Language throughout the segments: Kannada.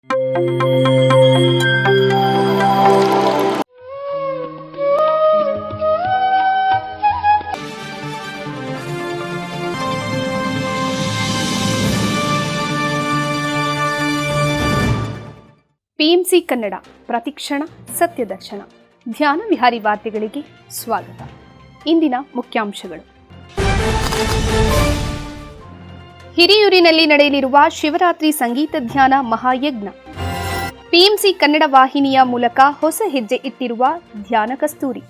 ಪಿಎಂಸಿ ಕನ್ನಡ ಪ್ರತಿಕ್ಷಣ ಸತ್ಯದರ್ಶನ ಧ್ಯಾನ ವಿಹಾರಿ ವಾರ್ತೆಗಳಿಗೆ ಸ್ವಾಗತ. ಇಂದಿನ ಮುಖ್ಯಾಂಶಗಳು. ಹಿರಿಯೂರಿನಲ್ಲಿ ನಡೆಯಲಿರುವ ಶಿವರಾತ್ರಿ ಸಂಗೀತ ಧ್ಯಾನ ಮಹಾಯಜ್ಞ. ಪಿಎಂಸಿ ಕನ್ನಡ ವಾಹಿನಿಯ ಮೂಲಕ ಹೊಸ ಹೆಜ್ಜೆ ಇಟ್ಟಿರುವ ಧ್ಯಾನ ಕಸ್ತೂರಿ.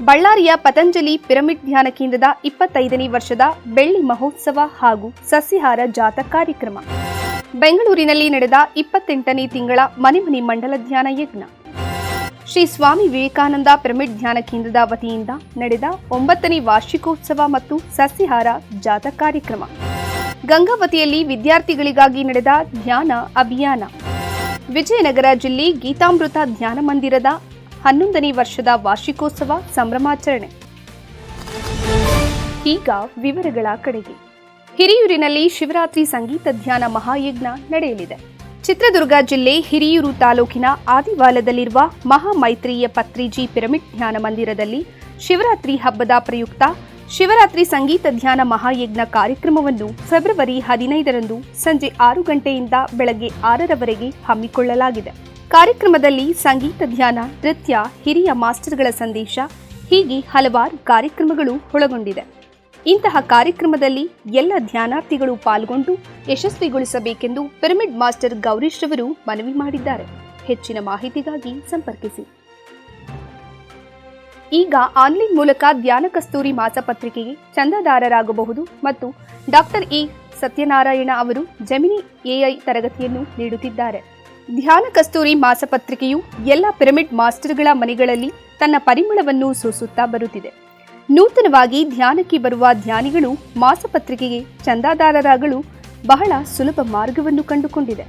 ಬಳ್ಳಾರಿಯ ಪತಂಜಲಿ ಪಿರಮಿಡ್ ಧ್ಯಾನ ಕೇಂದ್ರದ 25ನೇ ವರ್ಷದ ಬೆಳ್ಳಿ ಮಹೋತ್ಸವ ಹಾಗೂ ಸಸ್ಯಾಹಾರ ಜಾಥಾ ಕಾರ್ಯಕ್ರಮ. ಬೆಂಗಳೂರಿನಲ್ಲಿ ನಡೆದ 28ನೇ ತಿಂಗಳ ಮನೆ ಮಂಡಲ ಧ್ಯಾನ ಯಜ್ಞ. ಶ್ರೀ ಸ್ವಾಮಿ ವಿವೇಕಾನಂದ ಪಿರಮಿಡ್ ಧ್ಯಾನ ಕೇಂದ್ರದ ವತಿಯಿಂದ ನಡೆದ 9ನೇ ವಾರ್ಷಿಕೋತ್ಸವ ಮತ್ತು ಸಸ್ಯಾಹಾರ ಜಾಥಾ ಕಾರ್ಯಕ್ರಮ. ಗಂಗಾವತಿಯಲ್ಲಿ ವಿದ್ಯಾರ್ಥಿಗಳಿಗಾಗಿ ನಡೆದ ಧ್ಯಾನ ಅಭಿಯಾನ. ವಿಜಯನಗರ ಜಿಲ್ಲೆ ಗೀತಾಮೃತ ಧ್ಯಾನ ಮಂದಿರದ 11ನೇ ವರ್ಷದ ವಾರ್ಷಿಕೋತ್ಸವ ಸಂಭ್ರಮಾಚರಣೆ. ಈಗ ವಿವರಗಳ ಕಡೆಗೆ. ಹಿರಿಯೂರಿನಲ್ಲಿ ಶಿವರಾತ್ರಿ ಸಂಗೀತ ಧ್ಯಾನ ಮಹಾಯಜ್ಞ ನಡೆಯಲಿದೆ. ಚಿತ್ರದುರ್ಗ ಜಿಲ್ಲೆ ಹಿರಿಯೂರು ತಾಲೂಕಿನ ಆದಿವಾಲದಲ್ಲಿರುವ ಮಹಾಮೈತ್ರಿಯ ಪತ್ರಿಜಿ ಪಿರಮಿಡ್ ಧ್ಯಾನ ಮಂದಿರದಲ್ಲಿ ಶಿವರಾತ್ರಿ ಹಬ್ಬದ ಪ್ರಯುಕ್ತ ಶಿವರಾತ್ರಿ ಸಂಗೀತ ಧ್ಯಾನ ಮಹಾಯಜ್ಞ ಕಾರ್ಯಕ್ರಮವನ್ನು ಫೆಬ್ರವರಿ 15ರಂದು ಸಂಜೆ 6 ಗಂಟೆಯಿಂದ ಬೆಳಗ್ಗೆ 6ರವರೆಗೆ ಹಮ್ಮಿಕೊಳ್ಳಲಾಗಿದೆ. ಕಾರ್ಯಕ್ರಮದಲ್ಲಿ ಸಂಗೀತ ಧ್ಯಾನ, ನೃತ್ಯ, ಹಿರಿಯ ಮಾಸ್ಟರ್ಗಳ ಸಂದೇಶ ಹೀಗೆ ಹಲವಾರು ಕಾರ್ಯಕ್ರಮಗಳು ಒಳಗೊಂಡಿದೆ. ಇಂತಹ ಕಾರ್ಯಕ್ರಮದಲ್ಲಿ ಎಲ್ಲ ಧ್ಯಾನಾರ್ಥಿಗಳು ಪಾಲ್ಗೊಂಡು ಯಶಸ್ವಿಗೊಳಿಸಬೇಕೆಂದು ಪಿರಮಿಡ್ ಮಾಸ್ಟರ್ ಗೌರೀಶ್ ರವರು ಮನವಿ ಮಾಡಿದ್ದಾರೆ. ಹೆಚ್ಚಿನ ಮಾಹಿತಿಗಾಗಿ ಸಂಪರ್ಕಿಸಿ. ಈಗ ಆನ್ಲೈನ್ ಮೂಲಕ ಧ್ಯಾನ ಕಸ್ತೂರಿ ಮಾಸಪತ್ರಿಕೆಗೆ ಚಂದಾದಾರರಾಗಬಹುದು ಮತ್ತು ಡಾಕ್ಟರ್ ಇ ಸತ್ಯನಾರಾಯಣ ಅವರು ಜೆಮಿನಿ ಎಐ ತರಗತಿಯನ್ನು ನೀಡುತ್ತಿದ್ದಾರೆ. ಧ್ಯಾನ ಕಸ್ತೂರಿ ಮಾಸಪತ್ರಿಕೆಯು ಎಲ್ಲ ಪಿರಮಿಡ್ ಮಾಸ್ಟರ್ಗಳ ಮನೆಗಳಲ್ಲಿ ತನ್ನ ಪರಿಮಳವನ್ನು ಸೂಸುತ್ತಾ ಬರುತ್ತಿದೆ. ನೂತನವಾಗಿ ಧ್ಯಾನಕ್ಕೆ ಬರುವ ಧ್ಯಾನಿಗಳು ಮಾಸಪತ್ರಿಕೆಗೆ ಚಂದಾದಾರರಾಗಲು ಬಹಳ ಸುಲಭ ಮಾರ್ಗವನ್ನು ಕಂಡುಕೊಂಡಿದೆ.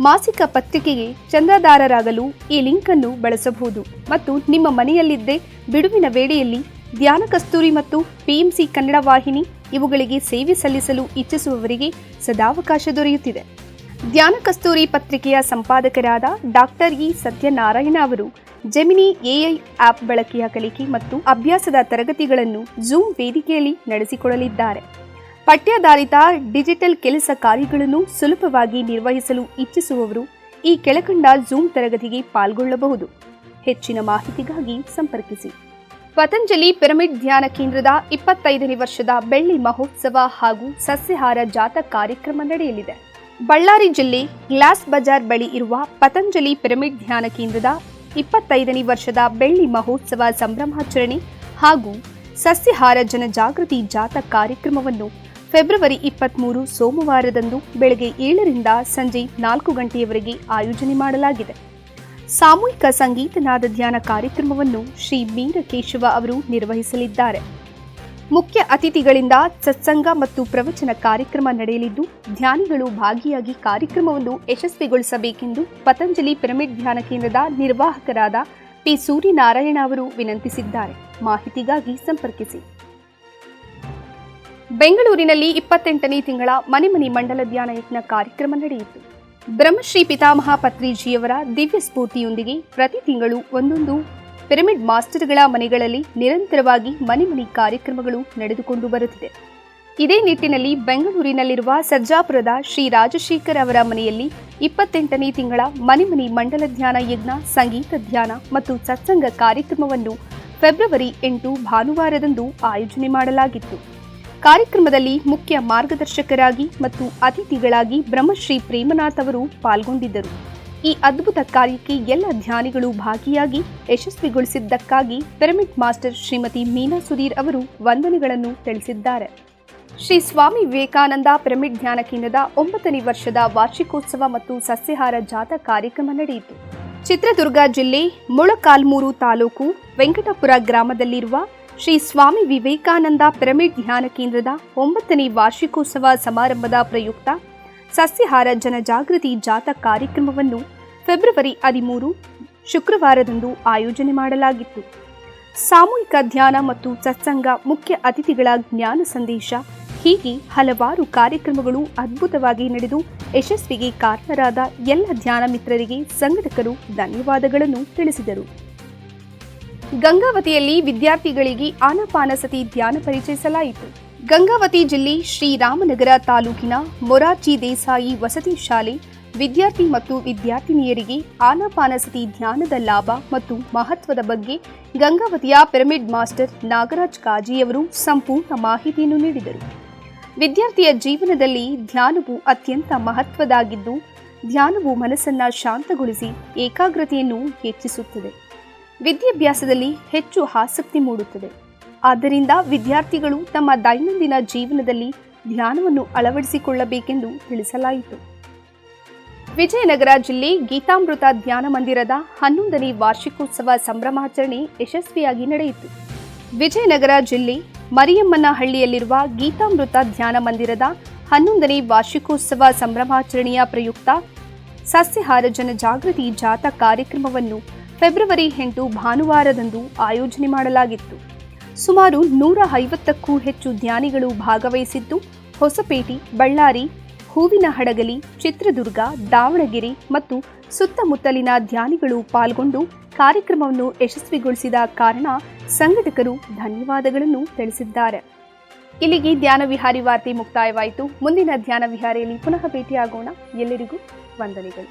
ಮಾಸಿಕ ಪತ್ರಿಕೆಗೆ ಚಂದಾದಾರರಾಗಲು ಈ ಲಿಂಕ್ ಅನ್ನು ಬಳಸಬಹುದು ಮತ್ತು ನಿಮ್ಮ ಮನೆಯಲ್ಲಿದ್ದೇ ಬಿಡುವಿನ ವೇಳೆಯಲ್ಲಿ ಧ್ಯಾನ ಕಸ್ತೂರಿ ಮತ್ತು ಪಿಎಂಸಿ ಕನ್ನಡ ವಾಹಿನಿ ಇವುಗಳಿಗೆ ಸೇವೆ ಸಲ್ಲಿಸಲು ಇಚ್ಛಿಸುವವರಿಗೆ ಸದಾವಕಾಶ ದೊರೆಯುತ್ತಿದೆ. ಧ್ಯಾನ ಕಸ್ತೂರಿ ಪತ್ರಿಕೆಯ ಸಂಪಾದಕರಾದ ಡಾಕ್ಟರ್ ಇ ಸತ್ಯನಾರಾಯಣ ಅವರು ಜೆಮಿನಿ ಎಐ ಆಪ್ ಬಳಕೆಯ ಕಲಿಕೆ ಮತ್ತು ಅಭ್ಯಾಸದ ತರಗತಿಗಳನ್ನು ಝೂಮ್ ವೇದಿಕೆಯಲ್ಲಿ ನಡೆಸಿಕೊಡಲಿದ್ದಾರೆ. ಪಠ್ಯಾಧಾರಿತ ಡಿಜಿಟಲ್ ಕೆಲಸ ಕಾರ್ಯಗಳನ್ನು ಸುಲಭವಾಗಿ ನಿರ್ವಹಿಸಲು ಇಚ್ಛಿಸುವವರು ಈ ಕೆಳಕಂಡ ಝೂಮ್ ತರಗತಿಗೆ ಪಾಲ್ಗೊಳ್ಳಬಹುದು. ಹೆಚ್ಚಿನ ಮಾಹಿತಿಗಾಗಿ ಸಂಪರ್ಕಿಸಿ. ಪತಂಜಲಿ ಪಿರಮಿಡ್ ಧ್ಯಾನ ಕೇಂದ್ರದ 25ನೇ ವರ್ಷದ ಬೆಳ್ಳಿ ಮಹೋತ್ಸವ ಹಾಗೂ ಸಸ್ಯಾಹಾರ ಜಾಥಾ ಕಾರ್ಯಕ್ರಮ ನಡೆಯಲಿದೆ. ಬಳ್ಳಾರಿ ಜಿಲ್ಲೆ ಗ್ಲಾಸ್ ಬಜಾರ್ ಬಳಿ ಇರುವ ಪತಂಜಲಿ ಪಿರಮಿಡ್ ಧ್ಯಾನ ಕೇಂದ್ರದ 25ನೇ ವರ್ಷದ ಬೆಳ್ಳಿ ಮಹೋತ್ಸವ ಸಂಭ್ರಮಾಚರಣೆ ಹಾಗೂ ಸಸ್ಯಾಹಾರ ಜನಜಾಗೃತಿ ಜಾಥಾ ಕಾರ್ಯಕ್ರಮವನ್ನು ಫೆಬ್ರವರಿ 23 ಸೋಮವಾರದಂದು ಬೆಳಗ್ಗೆ 7ರಿಂದ ಸಂಜೆ 4 ಗಂಟೆಯವರೆಗೆ ಆಯೋಜನೆ ಮಾಡಲಾಗಿದೆ. ಸಾಮೂಹಿಕ ಸಂಗೀತನಾದ ಧ್ಯಾನ ಕಾರ್ಯಕ್ರಮವನ್ನು ಶ್ರೀ ಮೀರಕೇಶವ ಅವರು ನಿರ್ವಹಿಸಲಿದ್ದಾರೆ. ಮುಖ್ಯ ಅತಿಥಿಗಳಿಂದ ಸತ್ಸಂಗ ಮತ್ತು ಪ್ರವಚನ ಕಾರ್ಯಕ್ರಮ ನಡೆಯಲಿದ್ದು ಧ್ಯಾನಿಗಳು ಭಾಗಿಯಾಗಿ ಕಾರ್ಯಕ್ರಮವನ್ನು ಯಶಸ್ವಿಗೊಳಿಸಬೇಕೆಂದು ಪತಂಜಲಿ ಪಿರಮಿಡ್ ಧ್ಯಾನ ಕೇಂದ್ರದ ನಿರ್ವಾಹಕರಾದ ಪಿ ಸೂರ್ಯನಾರಾಯಣ ಅವರು ವಿನಂತಿಸಿದ್ದಾರೆ. ಮಾಹಿತಿಗಾಗಿ ಸಂಪರ್ಕಿಸಿ. ಬೆಂಗಳೂರಿನಲ್ಲಿ 28ನೇ ತಿಂಗಳ ಮನೆ ಮಂಡಲ ಧ್ಯಾನ ಯಜ್ಞ ಕಾರ್ಯಕ್ರಮ ನಡೆಯಿತು. ಬ್ರಹ್ಮಶ್ರೀ ಪಿತಾಮಹ ಪತ್ರಿಜಿಯವರ ದಿವ್ಯ ಸ್ಫೂರ್ತಿಯೊಂದಿಗೆ ಪ್ರತಿ ತಿಂಗಳು ಒಂದೊಂದು ಪಿರಮಿಡ್ ಮಾಸ್ಟರ್ಗಳ ಮನೆಗಳಲ್ಲಿ ನಿರಂತರವಾಗಿ ಮನೆ ಕಾರ್ಯಕ್ರಮಗಳು ನಡೆದುಕೊಂಡು ಬರುತ್ತಿದೆ. ಇದೇ ನಿಟ್ಟಿನಲ್ಲಿ ಬೆಂಗಳೂರಿನಲ್ಲಿರುವ ಸರ್ಜಾಪುರದ ಶ್ರೀ ರಾಜಶೇಖರ್ ಅವರ ಮನೆಯಲ್ಲಿ 28ನೇ ತಿಂಗಳ ಮನೆ ಮಂಡಲ ಧ್ಯಾನ ಯಜ್ಞ, ಸಂಗೀತ ಧ್ಯಾನ ಮತ್ತು ಸತ್ಸಂಗ ಕಾರ್ಯಕ್ರಮವನ್ನು ಫೆಬ್ರವರಿ 8 ಭಾನುವಾರದಂದು ಆಯೋಜನೆ ಮಾಡಲಾಗಿತ್ತು. ಕಾರ್ಯಕ್ರಮದಲ್ಲಿ ಮುಖ್ಯ ಮಾರ್ಗದರ್ಶಕರಾಗಿ ಮತ್ತು ಅತಿಥಿಗಳಾಗಿ ಬ್ರಹ್ಮಶ್ರೀ ಪ್ರೇಮನಾಥ್ ಅವರು ಪಾಲ್ಗೊಂಡಿದ್ದರು. ಈ ಅದ್ಭುತ ಕಾರ್ಯಕ್ಕೆ ಎಲ್ಲ ಧ್ಯಾನಿಗಳು ಭಾಗಿಯಾಗಿ ಯಶಸ್ವಿಗೊಳಿಸಿದ್ದಕ್ಕಾಗಿ ಪಿರಮಿಡ್ ಮಾಸ್ಟರ್ ಶ್ರೀಮತಿ ಮೀನಾ ಸುಧೀರ್ ಅವರು ವಂದನೆಗಳನ್ನು ತಿಳಿಸಿದ್ದಾರೆ. ಶ್ರೀ ಸ್ವಾಮಿ ವಿವೇಕಾನಂದ ಪಿರಮಿಡ್ ಧ್ಯಾನ ಕೇಂದ್ರದ 9ನೇ ವರ್ಷದ ವಾರ್ಷಿಕೋತ್ಸವ ಮತ್ತು ಸಸ್ಯಾಹಾರ ಜಾಥಾ ಕಾರ್ಯಕ್ರಮ ನಡೆಯಿತು. ಚಿತ್ರದುರ್ಗ ಜಿಲ್ಲೆ ಮೊಳಕಾಲ್ಮೂರು ತಾಲೂಕು ವೆಂಕಟಪುರ ಗ್ರಾಮದಲ್ಲಿರುವ ಶ್ರೀ ಸ್ವಾಮಿ ವಿವೇಕಾನಂದ ಪಿರಮಿಡ್ ಧ್ಯಾನ ಕೇಂದ್ರದ 9ನೇ ವಾರ್ಷಿಕೋತ್ಸವ ಸಮಾರಂಭದ ಪ್ರಯುಕ್ತ ಸಸ್ಯಾಹಾರ ಜನಜಾಗೃತಿ ಜಾಥಾ ಕಾರ್ಯಕ್ರಮವನ್ನು ಫೆಬ್ರವರಿ 13 ಶುಕ್ರವಾರದಂದು ಆಯೋಜನೆ ಮಾಡಲಾಗಿತ್ತು. ಸಾಮೂಹಿಕ ಧ್ಯಾನ ಮತ್ತು ಸತ್ಸಂಗ, ಮುಖ್ಯ ಅತಿಥಿಗಳ ಜ್ಞಾನ ಸಂದೇಶ ಹೀಗೆ ಹಲವಾರು ಕಾರ್ಯಕ್ರಮಗಳು ಅದ್ಭುತವಾಗಿ ನಡೆದು ಯಶಸ್ವಿಗೆ ಕಾರಣರಾದ ಎಲ್ಲ ಧ್ಯಾನ ಮಿತ್ರರಿಗೆ ಸಂಘಟಕರು ಧನ್ಯವಾದಗಳನ್ನು ತಿಳಿಸಿದರು. ಗಂಗಾವತಿಯಲ್ಲಿ ವಿದ್ಯಾರ್ಥಿಗಳಿಗೆ ಆನಾಪಾನಸತಿ ಧ್ಯಾನ ಪರಿಚಯಿಸಲಾಯಿತು. ಗಂಗಾವತಿ ಜಿಲ್ಲೆ ಶ್ರೀರಾಮನಗರ ತಾಲೂಕಿನ ಮೊರಾರ್ಜಿ ದೇಸಾಯಿ ವಸತಿ ಶಾಲೆ ವಿದ್ಯಾರ್ಥಿ ಮತ್ತು ವಿದ್ಯಾರ್ಥಿನಿಯರಿಗೆ ಆನಾಪಾನಸತಿ ಧ್ಯಾನದ ಲಾಭ ಮತ್ತು ಮಹತ್ವದ ಬಗ್ಗೆ ಗಂಗಾವತಿಯ ಪಿರಮಿಡ್ ಮಾಸ್ಟರ್ ನಾಗರಾಜ್ ಕಾಜಿಯವರು ಸಂಪೂರ್ಣ ಮಾಹಿತಿಯನ್ನು ನೀಡಿದರು. ವಿದ್ಯಾರ್ಥಿಯ ಜೀವನದಲ್ಲಿ ಧ್ಯಾನವು ಅತ್ಯಂತ ಮಹತ್ವದಾಗಿದ್ದು, ಧ್ಯಾನವು ಮನಸ್ಸನ್ನು ಶಾಂತಗೊಳಿಸಿ ಏಕಾಗ್ರತೆಯನ್ನು ಹೆಚ್ಚಿಸುತ್ತದೆ, ವಿದ್ಯಾಭ್ಯಾಸದಲ್ಲಿ ಹೆಚ್ಚು ಆಸಕ್ತಿ ಮೂಡುತ್ತದೆ. ಆದ್ದರಿಂದ ವಿದ್ಯಾರ್ಥಿಗಳು ತಮ್ಮ ದೈನಂದಿನ ಜೀವನದಲ್ಲಿ ಧ್ಯಾನವನ್ನು ಅಳವಡಿಸಿಕೊಳ್ಳಬೇಕೆಂದು ತಿಳಿಸಲಾಯಿತು. ವಿಜಯನಗರ ಜಿಲ್ಲೆ ಗೀತಾಮೃತ ಧ್ಯಾನ ಮಂದಿರದ 11ನೇ ವಾರ್ಷಿಕೋತ್ಸವ ಸಂಭ್ರಮಾಚರಣೆ ಯಶಸ್ವಿಯಾಗಿ ನಡೆಯಿತು. ವಿಜಯನಗರ ಜಿಲ್ಲೆ ಮರಿಯಮ್ಮನಹಳ್ಳಿಯಲ್ಲಿರುವ ಗೀತಾಮೃತ ಧ್ಯಾನ ಮಂದಿರದ 11ನೇ ವಾರ್ಷಿಕೋತ್ಸವ ಸಂಭ್ರಮಾಚರಣೆಯ ಪ್ರಯುಕ್ತ ಸಸ್ಯಾಹಾರ ಜನಜಾಗೃತಿ ಜಾಥಾ ಕಾರ್ಯಕ್ರಮವನ್ನು ಫೆಬ್ರವರಿ 8 ಭಾನುವಾರದಂದು ಆಯೋಜನೆ ಮಾಡಲಾಗಿತ್ತು. ಸುಮಾರು 150ಕ್ಕೂ ಹೆಚ್ಚು ಧ್ಯಾನಿಗಳು ಭಾಗವಹಿಸಿದ್ದು, ಹೊಸಪೇಟೆ, ಬಳ್ಳಾರಿ, ಹೂವಿನಹಡಗಲಿ, ಚಿತ್ರದುರ್ಗ, ದಾವಣಗೆರೆ ಮತ್ತು ಸುತ್ತಮುತ್ತಲಿನ ಧ್ಯಾನಿಗಳು ಪಾಲ್ಗೊಂಡು ಕಾರ್ಯಕ್ರಮವನ್ನು ಯಶಸ್ವಿಗೊಳಿಸಿದ ಕಾರಣ ಸಂಘಟಕರು ಧನ್ಯವಾದಗಳನ್ನು ತಿಳಿಸಿದ್ದಾರೆ. ಇಲ್ಲಿಗೆ ಧ್ಯಾನ ವಿಹಾರಿ ವಾರ್ತೆ ಮುಕ್ತಾಯವಾಯಿತು. ಮುಂದಿನ ಧ್ಯಾನ ವಿಹಾರಿಯಲ್ಲಿ ಪುನಃ ಭೇಟಿಯಾಗೋಣ. ಎಲ್ಲರಿಗೂ ವಂದನೆಗಳು.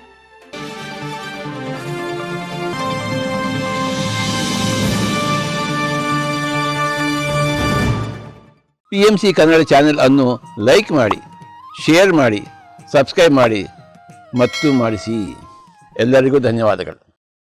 PMC ಕನ್ನಡ ಚಾನೆಲ್ ಅನ್ನು ಲೈಕ್ ಮಾಡಿ, ಶೇರ್ ಮಾಡಿ, ಸಬ್ಸ್ಕ್ರೈಬ್ ಮಾಡಿ ಮತ್ತು ಮಾಡಿಸಿ. ಎಲ್ಲರಿಗೂ ಧನ್ಯವಾದಗಳು.